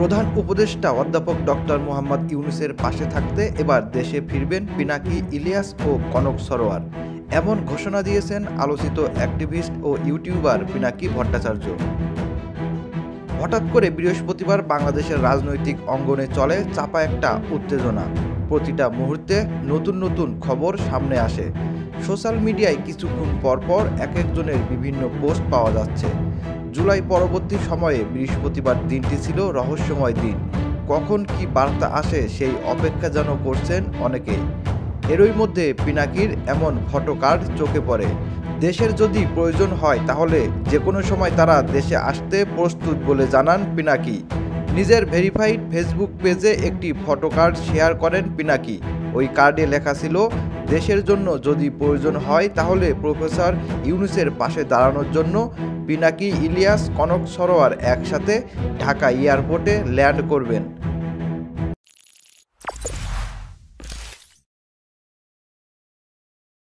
প্রধান উপদেষ্টা অধ্যাপক ডক্টর মোহাম্মদ ইউনূসের পাশে থাকতে এবার দেশে ফিরবেন পিনাকি ইলিয়াস ও কনক সরোয়ার। এমন ঘোষণা দিয়েছেন আলোচিত অ্যাক্টিভিস্ট ও ইউটিউবার পিনাকি ভট্টাচার্য। হঠাৎ করে বৃহস্পতিবার বাংলাদেশের রাজনৈতিক অঙ্গনে চলে চাপা একটা উত্তেজনা। প্রতিটা মুহূর্তে নতুন নতুন খবর সামনে আসে। সোশ্যাল মিডিয়ায় কিছুক্ষণ পরপর এক একজনের বিভিন্ন পোস্ট পাওয়া যাচ্ছে। জুলাই পরবর্তী সময়ে বৃহস্পতিবার দিনটি ছিল রহস্যময় দিন। কখন কি বার্তা আসে সেই অপেক্ষা যেন করছেন অনেকেই। এরই মধ্যে পিনাকির এমন ফটোকার্ড চোখে পড়ে। দেশের যদি প্রয়োজন হয় তাহলে যে কোনো সময় তারা দেশে আসতে প্রস্তুত বলে জানান পিনাকি। নিজের ভেরিফাইড ফেসবুক পেজে একটি ফটোকার্ড শেয়ার করেন পিনাকি। ওই কার্ডে লেখা ছিল, দেশের জন্য যদি প্রয়োজন হয় তাহলে প্রফেসর ইউনূসের পাশে দাঁড়ানোর জন্য পিনাকি ইলিয়াস কনক সরোয়ার একসাথে ঢাকা এয়ারপোর্টে ল্যান্ড করবেন।